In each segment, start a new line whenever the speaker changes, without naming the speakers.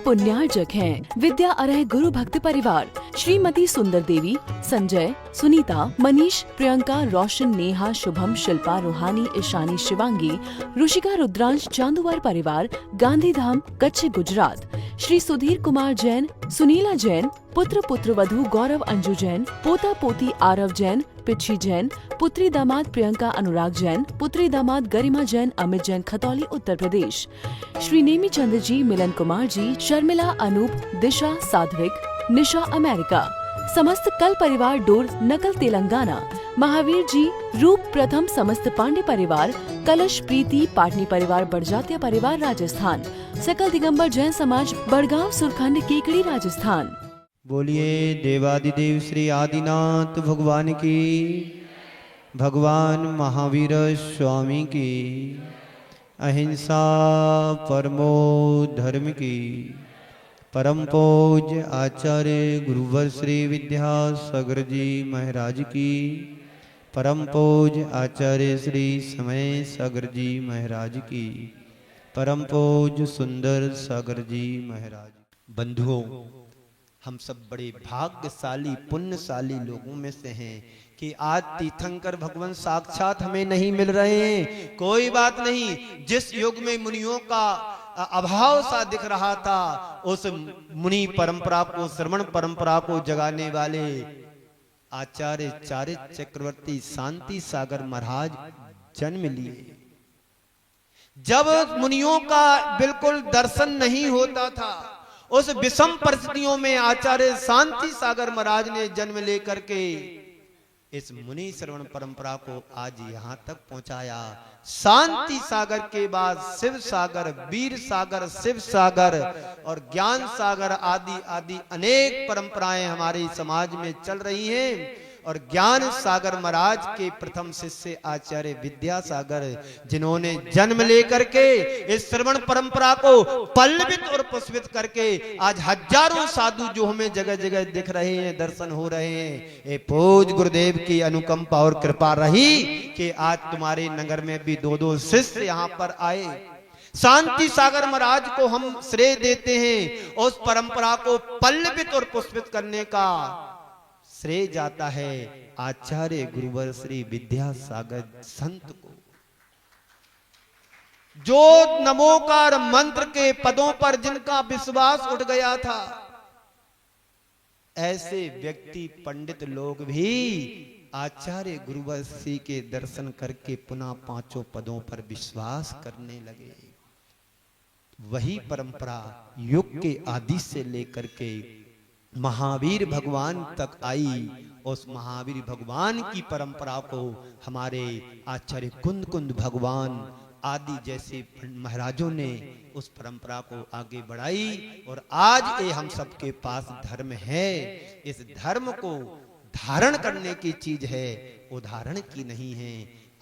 पुण्यार्जक हैं विद्या अरह गुरु भक्त परिवार श्रीमती सुंदर देवी, संजय, सुनीता, मनीष, प्रियंका, रोशन, नेहा, शुभम, शिल्पा, रूहानी, ईशानी, शिवांगी, ऋषिका, रुद्रांश, चांदुवार परिवार, गांधीधाम, कच्छ, गुजरात। श्री सुधीर कुमार जैन, सुनीला जैन, पुत्र पुत्रवधू गौरव अंजू जैन, पोता पोती आरव जैन, पिच्छी जैन, पुत्री दामाद प्रियंका अनुराग जैन, पुत्री दामाद गरिमा जैन, अमित जैन, खतौली, उत्तर प्रदेश। श्री नेमी चंद्र जी, मिलन कुमार जी, शर्मिला, अनूप, दिशा, साध्विक, निशा, अमेरिका। समस्त कल परिवार डोर, नकल, तेलंगाना। महावीर जी, रूप प्रथम, समस्त पांडे परिवार, कलश, प्रीति, पाटनी परिवार, बड़जात्या परिवार, राजस्थान। सकल दिगंबर जैन समाज, बड़गांव, सुरखंड, केकड़ी, राजस्थान।
बोलिए देवादिदेव श्री आदिनाथ भगवान की, भगवान महावीर स्वामी की, अहिंसा परमो धर्म की। परम पूज्य आचार्य गुरुवर श्री विद्यासागर जी महाराज की, परम पूज्य आचार्य श्री समय सागर जी महाराज की, परम पूज्य सुंदर सागर जी महाराज। बंधुओं, हम सब बड़े भाग्यशाली पुण्यशाली लोगों में से हैं कि आज तीर्थंकर भगवान साक्षात हमें नहीं मिल रहे हैं। कोई बात नहीं, जिस युग में मुनियों का अभाव सा दिख रहा था, उस मुनि परंपरा को, श्रवण परंपरा को जगाने वाले आचार्य चारित्र चक्रवर्ती शांति सागर महाराज जन्म लिए। जब मुनियों का बिल्कुल दर्शन नहीं होता था, उस विषम परिस्थितियों में आचार्य शांति सागर महाराज ने जन्म लेकर के इस मुनि श्रवण परंपरा को आज यहाँ तक पहुंचाया। शांति सागर के बाद शिव सागर, वीर सागर, शिव सागर और ज्ञान सागर आदि आदि अनेक परंपराएं हमारे समाज में चल रही हैं। और ज्ञान सागर महाराज के प्रथम शिष्य आचार्य विद्यासागर, जिन्होंने जन्म लेकर के इस श्रवण परंपरा को पल्लवित और पुष्पित करके आज हजारों साधु जो हमें जगह जगह दिख रहे हैं, दर्शन हो रहे हैं। ये पूज्य गुरुदेव की अनुकंपा और कृपा रही कि आज तुम्हारे नगर में भी दो दो शिष्य यहाँ पर आए। शांति सागर महाराज को हम श्रेय देते हैं। उस परंपरा को पल्लवित और पुष्पित करने का श्रेय जाता है आचार्य गुरुवर श्री विद्यासागर संत को, जो नमोकार मंत्र के पदों पर जिनका विश्वास उठ गया था। ऐसे व्यक्ति पंडित लोग भी आचार्य गुरुवर श्री के दर्शन करके पुनः पांचों पदों पर विश्वास करने लगे। वही परंपरा युग के आदि से लेकर के महावीर भगवान तक आई। उस महावीर भगवान की परंपरा को हमारे आचार्य कुंद कुंद भगवान आदि जैसे महाराजों ने उस परंपरा को आगे बढ़ाई। और आज ये हम सबके पास धर्म है। इस धर्म को धारण करने की चीज है, उदाहरण की नहीं है।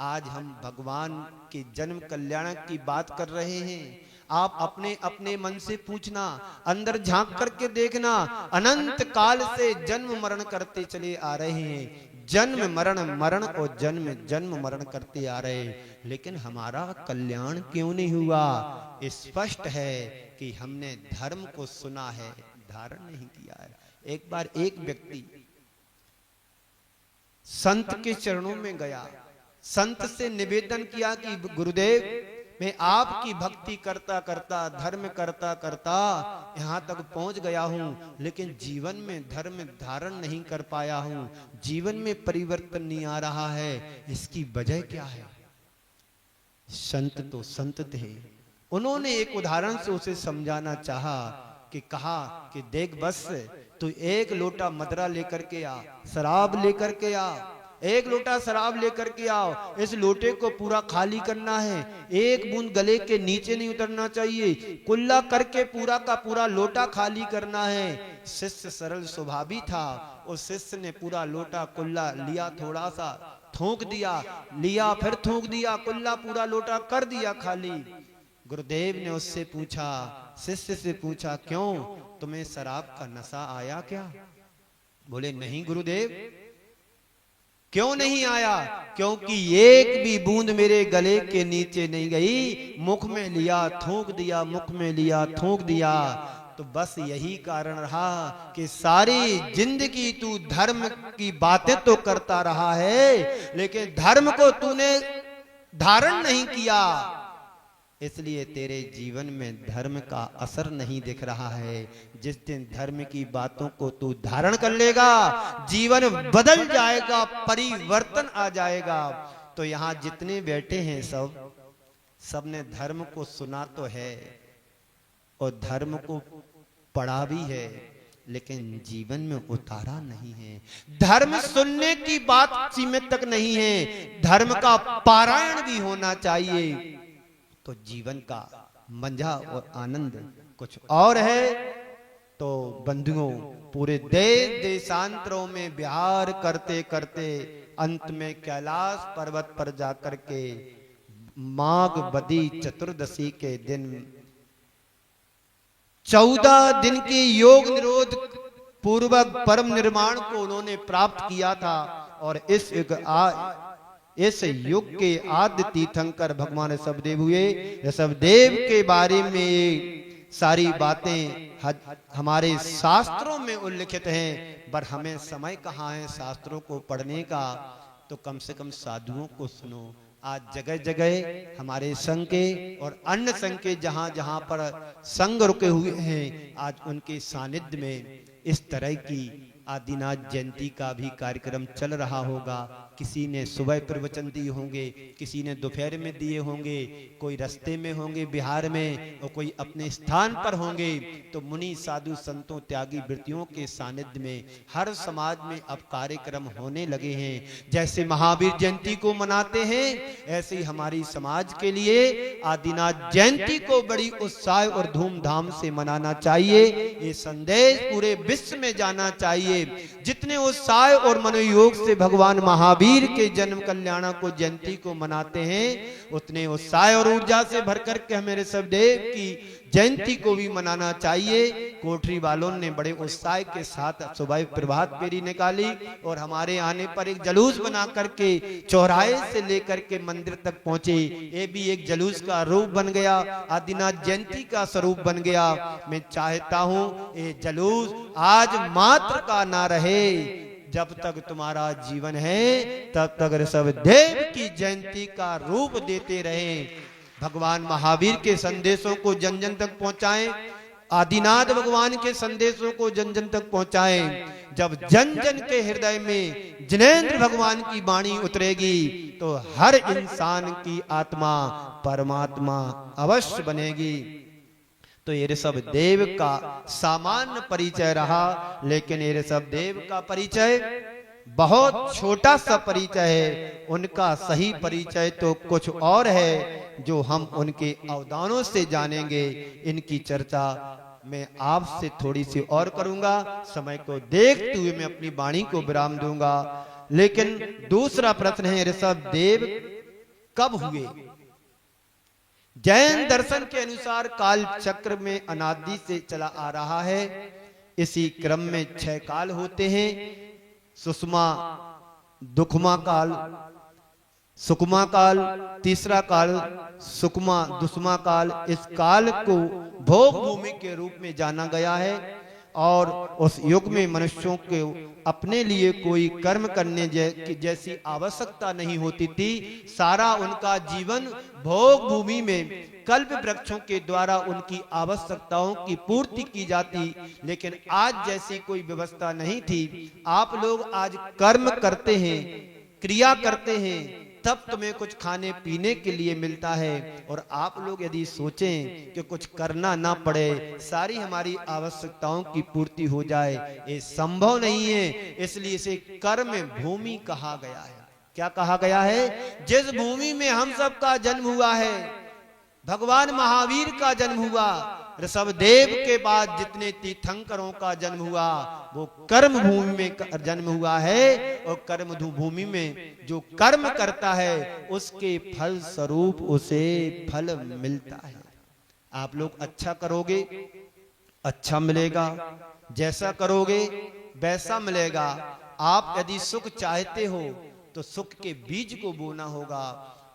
आज हम भगवान के जन्म कल्याण की बात कर रहे हैं। आप अपने अपने मन से पूछना, अंदर झांक करके देखना, अनंत काल से जन्म मरण करते चले आ रहे हैं। जन्म मरण, मरण और जन्म, जन्म मरण करते आ रहे, लेकिन हमारा कल्याण क्यों नहीं हुआ? स्पष्ट है कि हमने धर्म को सुना है, धारण नहीं किया है। एक बार एक व्यक्ति संत के चरणों में गया, संत से निवेदन किया कि गुरुदेव, मैं आपकी भक्ति करता करता, धर्म करता करता यहाँ तक पहुंच गया हूं, लेकिन जीवन में धर्म धारण नहीं कर पाया हूं। जीवन में परिवर्तन नहीं आ रहा है, इसकी वजह क्या है? संत तो संत थे, उन्होंने एक उदाहरण से उसे समझाना चाहा कि कहा कि देख बस, तू एक लोटा मदरा लेकर के आ, शराब लेकर के आ, एक लोटा शराब लेकर के आओ। इस लोटे को पूरा खाली करना है, एक बूंद गले के नीचे नहीं उतरना चाहिए, कुल्ला करके पूरा का पूरा लोटा खाली करना है। शिष्य सरल स्वभावी था, उस शिष्य ने पूरा लोटा कुल्ला लिया, थोड़ा सा थूक दिया, लिया फिर थूक दिया, कुल्ला पूरा लोटा कर दिया खाली। गुरुदेव ने उससे पूछा, शिष्य से पूछा, क्यों, तुम्हें शराब का नशा आया क्या? बोले नहीं गुरुदेव। क्यों नहीं आया? क्योंकि एक भी बूंद मेरे गले के नीचे नहीं गई। मुख में लिया थूक दिया, मुख में लिया थूक दिया। तो बस यही कारण रहा कि सारी जिंदगी तू धर्म की बातें तो करता रहा है, लेकिन धर्म को तूने धारण नहीं किया, इसलिए तेरे जीवन में धर्म का असर नहीं दिख रहा है। जिस दिन धर्म की बातों को तू धारण कर लेगा, जीवन बदल जाएगा, परिवर्तन आ जाएगा। तो यहाँ जितने बैठे हैं सबने धर्म को सुना तो है और धर्म को पढ़ा भी है, लेकिन जीवन में उतारा नहीं है। धर्म सुनने की बात सीमित तक नहीं है, धर्म का पारायण भी होना चाहिए, तो जीवन का मजा और आनंद कुछ और है। तो बंधुओं, पूरे देश देशांतरों में विहार करते करते अंत में कैलाश पर्वत पर जाकर के माघ बदी चतुर्दशी के दिन 14 दिन के योग निरोध पूर्वक परम निर्माण को उन्होंने प्राप्त किया था। और इस युग के आद्य तीर्थंकर भगवान ऋषभदेव हुए। ऋषभदेव के बारे में सारी बातें हमारे शास्त्रों में उल्लिखित हैं, पर हमें समय कहाँ है शास्त्रों को पढ़ने का। तो कम से कम साधुओं को सुनो। आज जगह जगह हमारे संघ के और अन्य संघ के जहां जहां पर संघ रुके हुए हैं, आज उनके सानिध्य में इस तरह की आदिनाथ जयंती का भी कार्यक्रम चल रहा होगा। किसी ने सुबह प्रवचन दिए होंगे, किसी ने दोपहर में दिए होंगे, कोई रास्ते में होंगे बिहार में, और कोई अपने स्थान पर होंगे। तो मुनि साधु संतों त्यागी वृत्तियों के सानिध्य में हर समाज में अब कार्यक्रम होने लगे हैं। जैसे महावीर जयंती को मनाते हैं, ऐसे ही हमारी समाज के लिए आदिनाथ जयंती को बड़ी उत्साह और धूमधाम से मनाना चाहिए। ये संदेश पूरे विश्व में जाना चाहिए। जितने उत्साह और मनोयोग से भगवान महावीर के जन्म कल्याण को जयंती को मनाते हैं, उतने उत्साह और ऊर्जा से भर करके हमें ऋषभदेव की जयंती को भी मनाना चाहिए। कोठरी वालों ने बड़े उत्साह के साथ सुबह प्रभात फेरी निकाली और हमारे आने पर एक जुलूस बना करके चौराहे से लेकर के मंदिर तक पहुंचे। ये भी एक जुलूस का रूप बन गया, आदिनाथ जयंती का स्वरूप बन गया। मैं चाहता हूं ये जुलूस आज मात्र का ना रहे, जब तक तुम्हारा जीवन है तब तक ऋषभदेव की जयंती का रूप देते रहें। भगवान महावीर के संदेशों को जन जन तक पहुंचाएं, आदिनाथ भगवान के संदेशों को जन जन तक पहुंचाएं। जब जन जन के हृदय में जिनेंद्र भगवान की वाणी उतरेगी, तो हर इंसान की आत्मा परमात्मा अवश्य बनेगी। तो ये ऋषभदेव का सामान्य परिचय रहा, लेकिन ये ऋषभदेव का परिचय बहुत छोटा सा परिचय है। उनका सही परिचय तो कुछ और है, जो हम उनके अवदानों से जानेंगे। इनकी चर्चा मैं आपसे थोड़ी सी और करूंगा, समय को देखते हुए मैं अपनी वाणी को विराम दूंगा। लेकिन दूसरा प्रश्न है, ऋषभदेव कब हुए? जैन दर्शन के अनुसार काल चक्र में अनादि से चला आ रहा है। इसी क्रम में 6 काल होते हैं: सुषमा दुखमा काल, सुकमा काल, तीसरा काल सुकमा दुष्मा काल। इस काल को भोग भूमि के रूप में जाना गया है, और उस युग में मनुष्यों के अपने लिए कोई कर्म करने जैसी आवश्यकता नहीं होती थी। सारा उनका जीवन भोग भूमि में कल्प वृक्षों के द्वारा उनकी आवश्यकताओं की पूर्ति की जाती। लेकिन आज जैसी कोई व्यवस्था नहीं थी। आप लोग आज कर्म करते हैं, क्रिया करते हैं, तब तुम्हें कुछ खाने पीने के लिए मिलता है। और आप लोग यदि सोचें कि कुछ करना ना पड़े, सारी हमारी आवश्यकताओं की पूर्ति हो जाए, ये संभव नहीं है। इसलिए इसे कर्म भूमि कहा गया है। क्या कहा गया है? जिस भूमि में हम सब का जन्म हुआ है, भगवान महावीर का जन्म हुआ, ऋषभदेव के बाद जितने तीर्थंकरों का जन्म हुआ, वो कर्म भूमि में जन्म हुआ है। और कर्म भूमि में जो कर्म करता है, उसके फल स्वरूप उसे फल मिलता है। आप लोग अच्छा करोगे, अच्छा मिलेगा, जैसा करोगे वैसा मिलेगा। आप यदि सुख चाहते हो, तो सुख के बीज को बोना होगा।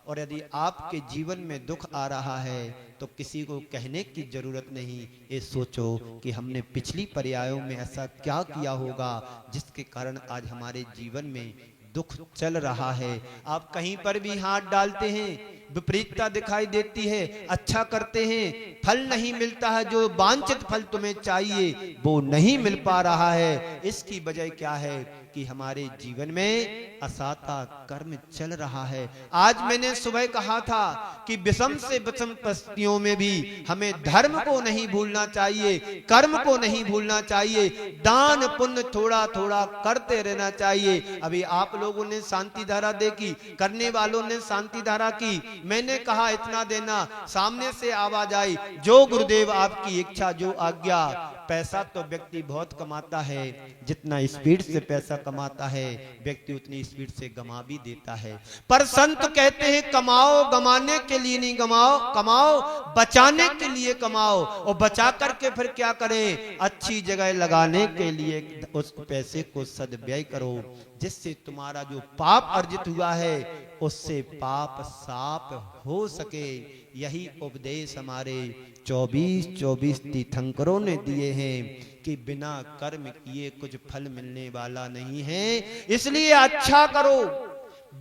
और यदि आपके जीवन में दुख आ रहा है तो किसी को कहने की जरूरत नहीं। ये सोचो कि हमने पिछली पर्यायों में ऐसा क्या किया होगा जिसके कारण आज हमारे जीवन में दुख चल रहा है। आप कहीं पर भी हाथ डालते हैं, विपरीतता दिखाई देती है, अच्छा करते हैं, फल नहीं मिलता है, जो वांछित फल तुम्हें चाहिए वो नहीं मिल पा रहा है। इसकी वजह क्या है कि हमारे जीवन में असाता कर्म चल रहा है। आज मैंने सुबह कहा था कि विषम से विषम परिस्थितियों में भी हमें धर्म को नहीं भूलना चाहिए, कर्म को नहीं भूलना चाहिए, दान पुण्य थोड़ा थोड़ा करते रहना चाहिए। अभी आप लोगों ने शांति धारा देखी, करने वालों ने शांति धारा की, मैंने कहा इतना देना, सामने से आवाज आई, जो गुरुदेव आपकी इच्छा, जो आज्ञा। पैसा तो व्यक्ति बहुत कमाता है, जितना स्पीड से पैसा कमाता है व्यक्ति उतनी स्पीड से गमा भी देता है। पर संत कहते हैं कमाओ गमाने के लिए नहीं, कमाओ कमाओ बचाने के लिए कमाओ, और बचा करके फिर क्या करें, अच्छी जगह लगाने के लिए उस पैसे को सदव्यय करो, जिससे तुम्हारा जो पाप अर्जित हुआ है उससे पाप साफ हो सके। यही उपदेश हमारे 24 तीर्थंकरों ने दिए हैं कि बिना कर्म किए कुछ फल मिलने वाला नहीं है। इसलिए अच्छा करो,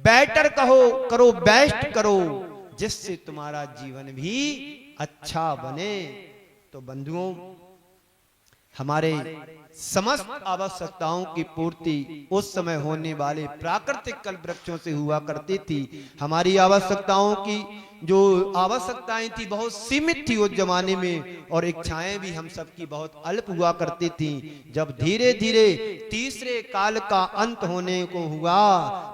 बेटर करो, बेस्ट करो, जिससे तुम्हारा जीवन भी अच्छा बने। तो बंधुओं, हमारे समस्त आवश्यकताओं की पूर्ति उस समय होने वाले प्राकृतिक कल्प वृक्षों से हुआ करती थी। हमारी आवश्यकताओं की जो आवश्यकताएं थी बहुत सीमित थी उस जमाने में, और इच्छाएं भी हम सबकी बहुत अल्प हुआ करती थी। जब धीरे धीरे तीसरे काल का अंत होने को हुआ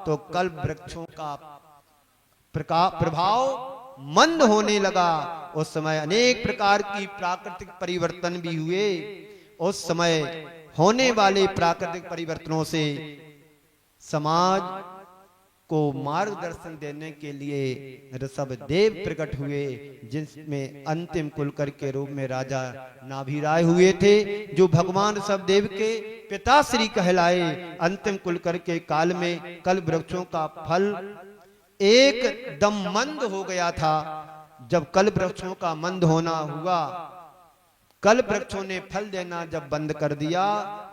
तो कल्प वृक्षों का प्रभाव मंद होने लगा। उस समय अनेक प्रकार की प्राकृतिक परिवर्तन भी हुए। उस समय होने वाले प्राकृतिक परिवर्तनों से समाज को मार्गदर्शन देने के लिए ऋषभदेव प्रकट हुए, जिसमें अंतिम कुलकर के रूप में राजा नाभिराय हुए थे, जो भगवान ऋषभदेव के पिता श्री कहलाए। अंतिम कुलकर के काल में कल वृक्षों का फल एकदम मंद हो गया था। जब कल वृक्षों का मंद होना हुआ, कल वृक्षों ने फल देना जब बंद कर दिया,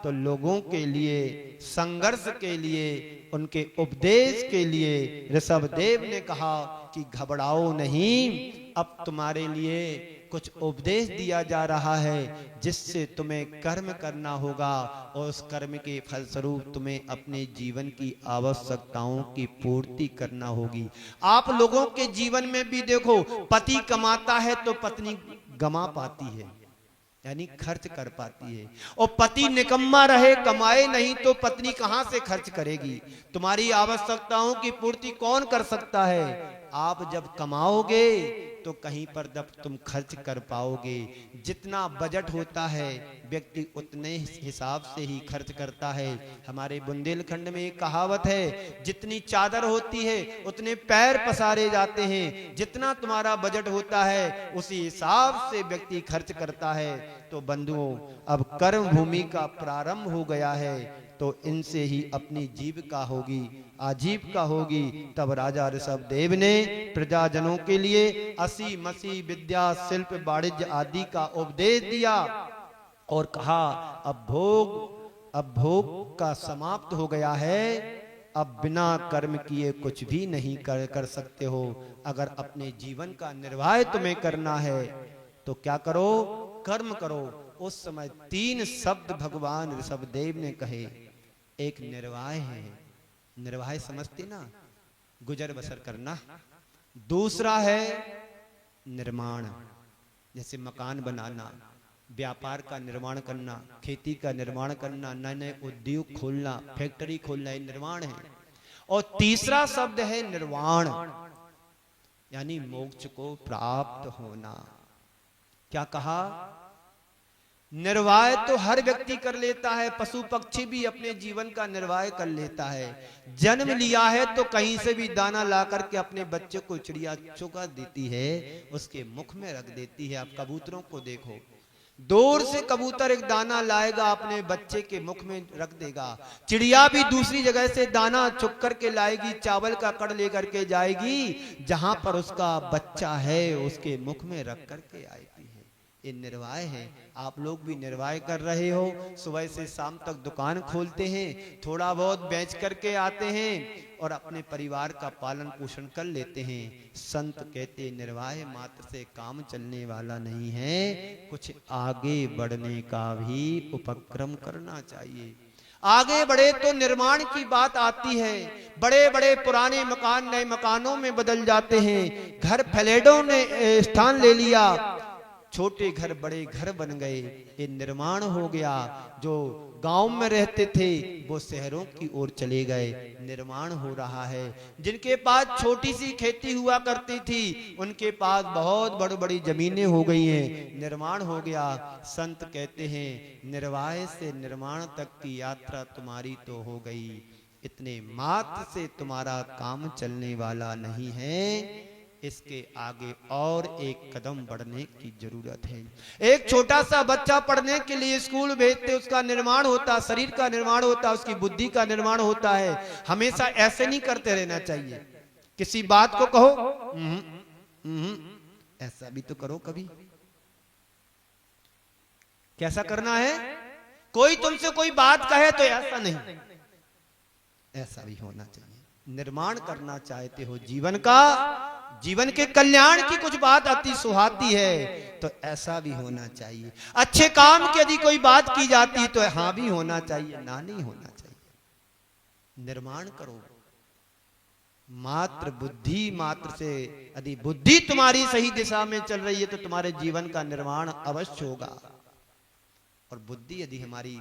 तो लोगों के लिए, संघर्ष के लिए, उनके उपदेश के लिए ऋषभदेव ने कहा कि घबराओ नहीं, अब तुम्हारे लिए कुछ उपदेश दिया जा रहा है, जिससे तुम्हें कर्म करना होगा और उस कर्म के फलस्वरूप तुम्हें अपने जीवन की आवश्यकताओं की पूर्ति करना होगी। आप लोगों के जीवन में भी देखो, पति कमाता है तो पत्नी गमा पाती है, यानी खर्च कर पाती है, और पति निकम्मा रहे, कमाए नहीं तो पत्नी कहां से खर्च करेगी। तुम्हारी आवश्यकताओं की पूर्ति कौन कर सकता है? आप जब कमाओगे तो कहीं पर जब तुम खर्च कर पाओगे। जितना बजट होता है व्यक्ति उतने हिसाब से ही खर्च करता है। हमारे बुंदेलखंड में एक कहावत है, जितनी चादर होती है उतने पैर पसारे जाते हैं। जितना तुम्हारा बजट होता है उसी हिसाब से व्यक्ति खर्च करता है। तो बंधुओं, अब कर्म भूमि का प्रारंभ हो गया है, तो इनसे ही अपनी जीविका होगी, आजीविका होगी। तब राजा ऋषभदेव ने प्रजाजनों के लिए असी मसी विद्या, शिल्प, वाणिज्य आदि का उपदेश दिया और कहा अब भोग का समाप्त हो गया है, अब बिना कर्म किए कुछ भी नहीं कर सकते हो। अगर अपने जीवन का निर्वाह तुम्हें करना है तो क्या करो? कर्म करो। उस समय 3 शब्द भगवान ऋषभदेव ने कहे। एक निर्वाह है, निर्वाह समझते ना, गुजर बसर करना। दूसरा है निर्माण, जैसे मकान बनाना, व्यापार का निर्माण करना, खेती का निर्माण करना, नए नए उद्योग खोलना, फैक्ट्री खोलना, ये निर्माण है। और तीसरा शब्द है निर्वाण, यानी मोक्ष को प्राप्त होना। क्या कहा? निर्वाह तो हर व्यक्ति कर लेता है, पशु पक्षी भी अपने जीवन का निर्वाह कर लेता है। जन्म लिया है तो कहीं से भी दाना ला करके अपने बच्चे को चिड़िया चुगा देती है, उसके मुख में रख देती है। आप कबूतरों को देखो, दूर से कबूतर एक दाना लाएगा, अपने बच्चे के मुख में रख देगा। चिड़िया भी दूसरी जगह से दाना चुग करके लाएगी, चावल का कड़ लेकर के जाएगी, जहां पर उसका बच्चा है उसके मुख में रख करके आएगी है। ये निर्वाह है। आप लोग भी निर्वाह कर रहे हो, सुबह से शाम तक दुकान खोलते हैं, थोड़ा बहुत बेच करके आते हैं और अपने परिवार का पालन पोषण कर लेते हैं। संत कहते निर्वाह मात्र से काम चलने वाला नहीं है, कुछ आगे बढ़ने का भी उपक्रम करना चाहिए। आगे बढ़े तो निर्माण की बात आती है। बड़े बड़े पुराने मकान नए मकानों में बदल जाते हैं, घर फ्लैटों ने स्थान ले लिया, छोटे घर बड़े घर बन गए, ये निर्माण हो गया। जो गांव में रहते थे वो शहरों की ओर चले गए, निर्माण हो रहा है। जिनके पास छोटी सी खेती हुआ करती थी उनके पास बहुत बड़ी बड़ी जमीनें हो गई हैं, निर्माण हो गया। संत कहते हैं निर्वाह से निर्माण तक की यात्रा तुम्हारी तो हो गई, इतने मात्र से तुम्हारा काम चलने वाला नहीं है, इसके आगे और एक कदम बढ़ने की जरूरत है। एक छोटा सा बच्चा पढ़ने के लिए स्कूल भेजते, उसका निर्माण होता, शरीर का निर्माण होता, उसकी बुद्धि का निर्माण होता है। हमेशा ऐसे नहीं करते रहना चाहिए। किसी बात को कहो ऐसा भी तो करो कभी। कैसा करना है? कोई तुमसे कोई बात कहे तो ऐसा नहीं, ऐसा भी होना चाहिए। निर्माण करना चाहते हो जीवन का, जीवन के कल्याण की कुछ बात अति सुहाती है तो ऐसा भी होना चाहिए। अच्छे काम की यदि कोई बात की जाती तो हाँ भी होना चाहिए, ना नहीं होना चाहिए। निर्माण करो मात्र बुद्धि, मात्र से यदि बुद्धि तुम्हारी सही दिशा में चल रही है तो तुम्हारे जीवन का निर्माण अवश्य होगा। और बुद्धि यदि हमारी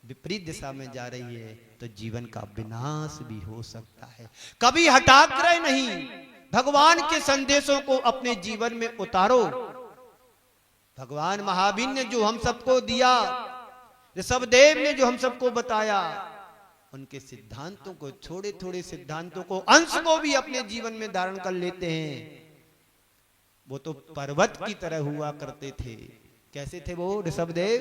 विपरीत दिशा में जा रही है तो जीवन का विनाश भी हो सकता है। कभी हठाग्रह नहीं, भगवान के संदेशों को अपने जीवन में उतारो। भगवान महावीर ने जो हम सबको दिया, ऋषभदेव ने जो हम सबको बताया, उनके सिद्धांतों को, छोटे थोड़े सिद्धांतों को, अंश को भी अपने जीवन में धारण कर लेते हैं। वो तो पर्वत की तरह हुआ करते थे। कैसे थे वो ऋषभदेव?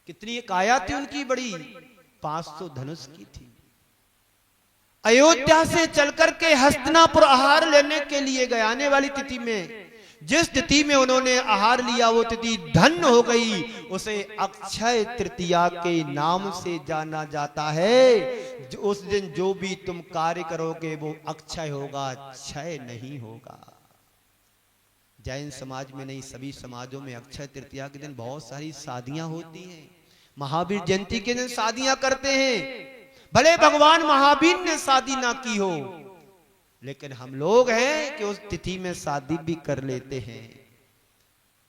कितनी काया थी उनकी, बड़ी 500 धनुष की थी। अयोध्या से चलकर के हस्तिनापुर आहार लेने के लिए गए। आने वाली तिथि में जिस तिथि में उन्होंने आहार लिया वो तिथि धन्य हो गई। उसे अक्षय तृतीया के नाम से जाना जाता है। उस दिन जो भी तुम कार्य करोगे वो अक्षय होगा, क्षय नहीं होगा। जैन समाज में नहीं, सभी समाजों में अक्षय तृतीया के दिन बहुत सारी शादियां होती हैं। महावीर जयंती के दिन शादियां करते हैं। भले भगवान महावीर ने शादी ना की हो, लेकिन हम लोग हैं कि उस तिथि में शादी भी कर लेते हैं।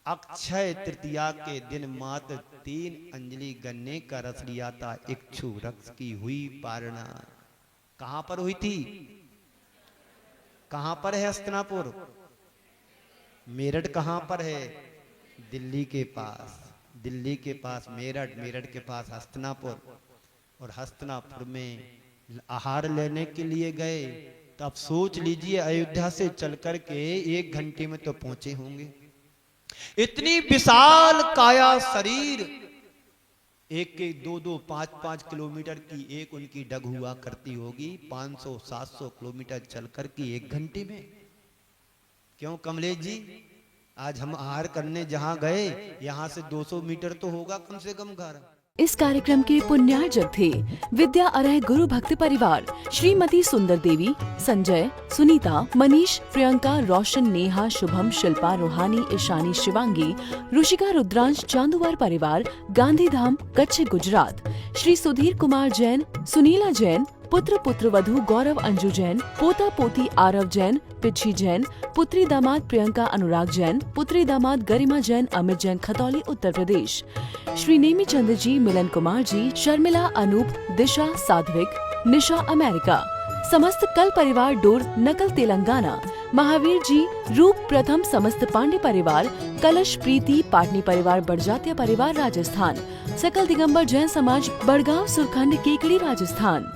अक्षय तृतीया के दिन मात्र 3 अंजलि गन्ने का रस लिया था इक्षु वृक्ष की हुई पारणा। कहां पर हुई थी? कहां पर है हस्तिनापुर? मेरठ कहां पर है? दिल्ली के पास। दिल्ली के पास मेरठ, मेरठ के पास हस्तिनापुर। और हस्तिनापुर में आहार लेने के लिए गए तो आप सोच लीजिए अयोध्या से चल करके 1 घंटे में तो पहुंचे होंगे। इतनी विशाल काया शरीर, 1-1, 2-2, 5-5 किलोमीटर की एक उनकी डग हुआ करती होगी। 500-700 किलोमीटर चल करके 1 घंटे में। क्यों कमलेश जी? आज हम आहार करने जहां गए, यहां से 200 मीटर तो होगा कम से कम घर।
इस कार्यक्रम के पुण्यार्जक थे विद्या अरह गुरु भक्त परिवार, श्रीमती सुंदर देवी, संजय, सुनीता, मनीष, प्रियंका, रोशन, नेहा, शुभम, शिल्पा, रूहानी, ईशानी, शिवांगी, ऋषिका, रुद्रांश, चांदुवार परिवार, गांधीधाम, कच्छ, गुजरात। श्री सुधीर कुमार जैन, सुनीला जैन, पुत्र पुत्रवधू गौरव अंजू जैन, पोता पोती आरव जैन, पिच्छी जैन, पुत्री दामाद प्रियंका अनुराग जैन, पुत्री दामाद गरिमा जैन, अमित जैन, खतौली उत्तर प्रदेश। श्री नेमी चंद जी, मिलन कुमार जी, शर्मिला, अनूप, दिशा, साध्विक, निशा अमेरिका। समस्त कल परिवार डोर, नकल तेलंगाना। महावीर जी, रूप प्रथम समस्त पांडे परिवार, कलश प्रीति पाटनी परिवार, बड़जात्या परिवार राजस्थान। सकल दिगंबर जैन समाज, बड़गांव सुरखंड, केकड़ी राजस्थान।